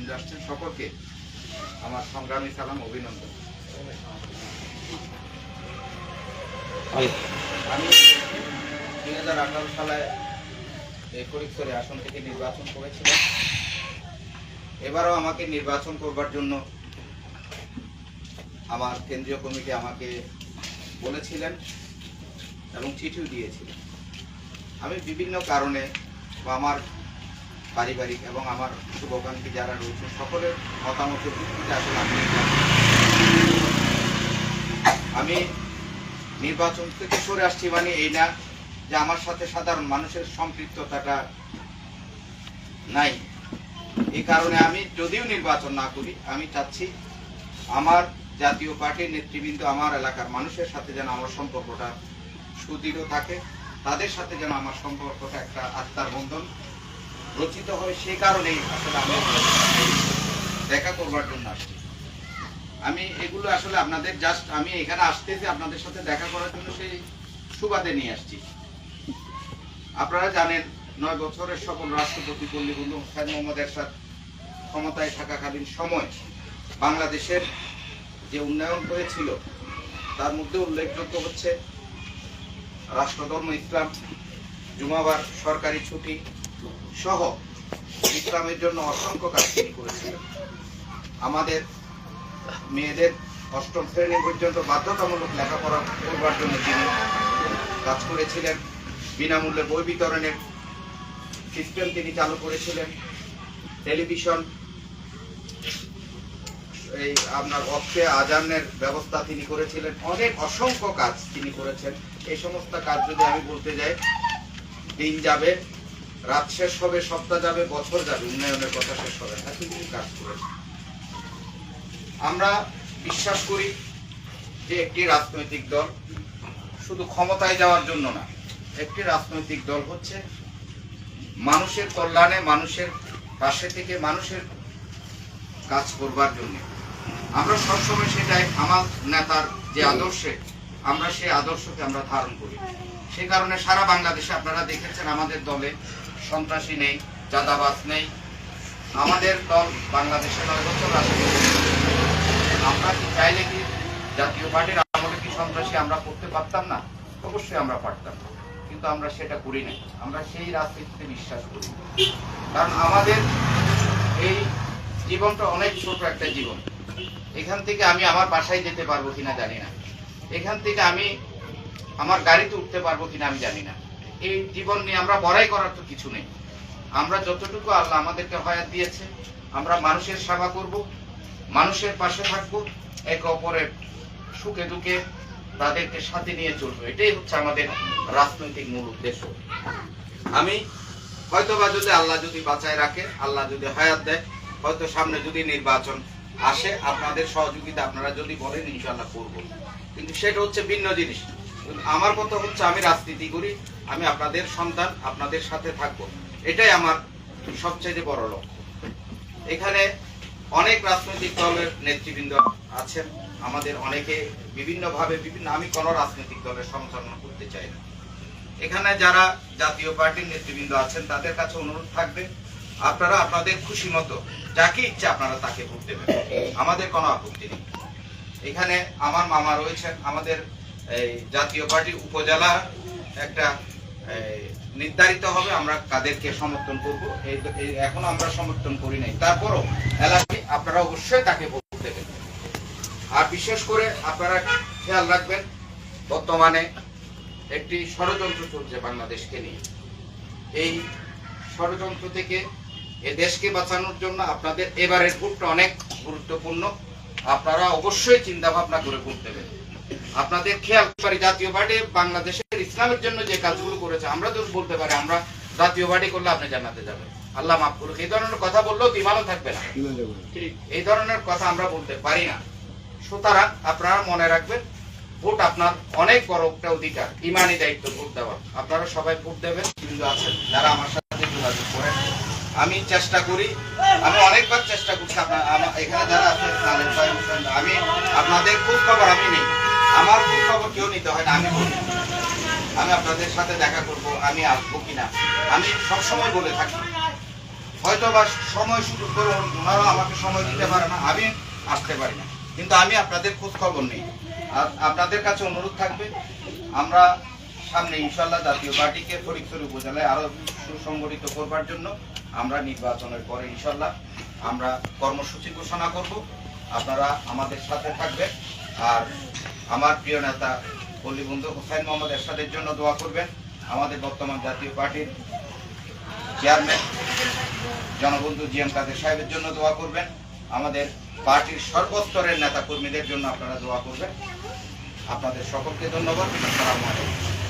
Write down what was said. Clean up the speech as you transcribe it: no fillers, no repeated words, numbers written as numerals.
নেতৃবৃন্দ আসছেন, সকলকে আমার সংগ্রামী সালাম, অভিনন্দন। আমি 2018 সালে এই ফরিদপুর আসন থেকে নির্বাচন করেছিলাম। এবারও আমাকে নির্বাচন করবার জন্য আমার কেন্দ্রীয় কমিটি আমাকে বলেছিলেন এবং চিঠিও দিয়েছিলেন। আমি বিভিন্ন কারণে বা আমার পারিবারিক এবং আমার শুভাকাঙ্ক্ষী যারা রয়েছে সকলের মতামতের ভিত্তিতে আসলে আমি নির্বাচন থেকে সরে আসছি। মানে এই না যে আমার সাথে সাধারণ মানুষের সম্পৃক্ততাটা নাই। এই কারণে আমি যদিও নির্বাচন না করি, আমি চাচ্ছি আমার জাতীয় পার্টির নেতৃবৃন্দ, আমার এলাকার মানুষের সাথে যেন আমার সম্পর্কটা সুদৃঢ় থাকে, তাদের সাথে যেন আমার সম্পর্কটা একটা আত্মার বন্ধন রচিত হয়। সেই কারণেই আসলে আমি দেখা করবার জন্য আসছি। আমি এগুলো আসলে আপনাদের আমি এখানে আসতেছি আপনাদের সাথে দেখা করার জন্য সেই সুবাদে নিয়ে আসছি। আপনারা জানেন 9 বছরের সকল রাষ্ট্রপতি পল্লীবন্ধু শেখ মোহাম্মদ এরশাদ ক্ষমতায় থাকাকালীন সময় বাংলাদেশের যে উন্নয়ন হয়েছিল তার মধ্যে উল্লেখযোগ্য হচ্ছে রাষ্ট্রধর্ম ইসলাম, জুমাবার সরকারি ছুটি সহ ইসলামের জন্য অসংখ্য কাজ তিনি করেছিলেন। আমাদের মেয়েদের 8ম শ্রেণী পর্যন্ত বাধ্যতামূলক লেখাপড়া করবার জন্য তিনি কাজ করেছিলেন। বিনামূল্যে বই বিতরণের সিস্টেম তিনি চালু করেছিলেন। টেলিভিশন, এই আপনার অক্ষে আজানের ব্যবস্থা তিনি করেছিলেন। অনেক অসংখ্য কাজ তিনি করেছেন। এই সমস্ত কাজ যদি আমি বলতে যাই, দিন যাবে, রাত শেষ হবে, সপ্তাহ যাবে, বছর যাবে, উন্নয়নের কথা শেষ হবে না। তিনি কাজ করেছেন। আমরা বিশ্বাস করি যে একটি রাজনৈতিক দল শুধু ক্ষমতায় যাওয়ার জন্য না, একটি রাজনৈতিক দল হচ্ছে মানুষের কল্যাণে, মানুষের পাশে থেকে মানুষের কাজ করবার জন্য। আমরা সবসময় সেটাই আমার নেতার যে আদর্শে, আমরা সেই আদর্শকে আমরা ধারণ করি। সে কারণে সারা বাংলাদেশে আপনারা দেখেছেন আমাদের দলে সন্ত্রাসী নেই, চাঁদাবাজ নেই। আমাদের দল বাংলাদেশে 9 বছর রাজনীতি করেছে। আমরা কি চাইলে কি জাতীয় পার্টির আমলে কি সন্ত্রাসী আমরা করতে পারতাম না? অবশ্যই আমরা পারতাম, কিন্তু আমরা সেটা করি নাই। আমরা সেই রাজনীতিতে বিশ্বাস করি, কারণ আমাদের এই জীবনটা অনেক ছোট একটা জীবন। এখান থেকে আমি আমার বাসায় যেতে পারবো কিনা জানি না, এখান থেকে আমি আমার গাড়িতে উঠতে পারবো কিনা আমি জানি না। এই জীবন নিয়ে আমরা বড়াই করার তো কিছু নেই। আমরা যতটুকু আল্লাহ আমাদেরকে হায়াত দিয়েছে, আমরা মানুষের সেবা করব, মানুষের পাশে থাকবো, একে অপরের সুখে দুঃখে তাদেরকে সাথে নিয়ে চলবো। এটাই হচ্ছে আমাদের রাজনৈতিক মূল উদ্দেশ্য। আমি হয়তোবা যদি আল্লাহ যদি বাঁচায় রাখে, আল্লাহ যদি হায়াত দেয়, হয়তো সামনে যদি নির্বাচন আসে, আপনাদের সহযোগিতা আপনারা যদি বলেন ইনশাআল্লাহ করব। কিন্তু সেটা হচ্ছে ভিন্ন জিনিস। আমার কথা হচ্ছে আমি রাজনীতি করি, আমি আপনাদের সন্তান, আপনাদের সাথে থাকবো, এটাই আমার সবচেয়ে বড় লক্ষ্য। এখানে অনেক রাজনৈতিক দলের নেতৃবৃন্দ আছেন, আমাদের অনেকে বিভিন্নভাবে আমি কোনো রাজনৈতিক দলের সমালোচনা করতে চাই না। এখানে যারা জাতীয় পার্টির নেতৃবৃন্দ আছেন তাদের কাছে অনুরোধ থাকবে, আপনারা আপনাদের খুশি মতো যাকে ইচ্ছা আপনারা তাকে ভোট দেবেন, আমাদের কোনো আপত্তি নেই। এখানে আমার মামা রয়েছেন, আমাদের এই জাতীয় পার্টির উপজেলা একটা নির্ধারিত হবে আমরা কাদেরকে সমর্থন করব। এখন আমরা সমর্থন করি নাই, তারপরও এলাকায় আপনারা অবশ্যই তাকে ভোট দেবেন। আর বিশেষ করে আপনারা খেয়াল রাখবেন, বর্তমানে একটি ষড়যন্ত্র চলছে বাংলাদেশকে নিয়ে। এই ষড়যন্ত্র থেকে এ দেশকে বাঁচানোর জন্য আপনাদের এবারের ভোটটা অনেক গুরুত্বপূর্ণ। আপনারা অবশ্যই চিন্তা ভাবনা করে ভোট দেবেন। আপনাদের খেয়াল করি, জাতীয় পার্টি বাংলাদেশের ইসলামের জন্য যে কাজগুলো করেছে, আমরা তো বলতে পারি আমরা জাতীয় পার্টি করলে আপনি জান্নাতে যাবেন, আল্লাহ মাফ করুক, এই ধরনের কথা বললেও ইমানও থাকবে না। এই ধরনের কথা আমরা বলতে পারি না। সুতরাং আপনারা মনে রাখবেন, ভোট আপনার অনেক বড় একটা অধিকার, ইমানি দায়িত্ব ভোট দেওয়া। আপনারা সবাই ভোট দেবেন। কিন্তু আছেন যারা আমার সাথে যোগাযোগ করেন, আমি চেষ্টা করি, আমি অনেকবার চেষ্টা করছি, এখানে যারা আছে আমি আপনাদের খোঁজ খবর আমি নেই, আমার খোঁজ খবর কেউ নিতে হয় না। আমি আপনাদের সাথে দেখা করব, আমি আসবো কিনা আমি সবসময় বলে থাকি। হয়তো বা সময় সুযোগ করে ওনারাও আমাকে সময় দিতে পারে না, আমি আসতে পারি না, কিন্তু আমি আপনাদের খোঁজ খবর নেই। আর আপনাদের কাছে অনুরোধ থাকবে, আমরা সামনে ইনশাল্লাহ জাতীয় পার্টিকে ফটিকছড়ি উপজেলায় আরো সুসংগঠিত করবার জন্য আমরা নির্বাচনের পরে ইনশাল্লাহ আমরা কর্মসূচি ঘোষণা করব। আপনারা আমাদের সাথে থাকবেন। আর আমার প্রিয় নেতা পল্লী বন্ধু হুসাইন মোহাম্মদ এরশাদের জন্য দোয়া করবেন। আমাদের বর্তমান জাতীয় পার্টির চেয়ারম্যান জনবন্ধু জিএম কাদের সাহেবের জন্য দোয়া করবেন। আমাদের পার্টির সর্বস্তরের নেতা কর্মীদের জন্য আপনারা দোয়া করবেন। আপনাদের সকলকে ধন্যবাদ। আসসালামু আলাইকুম।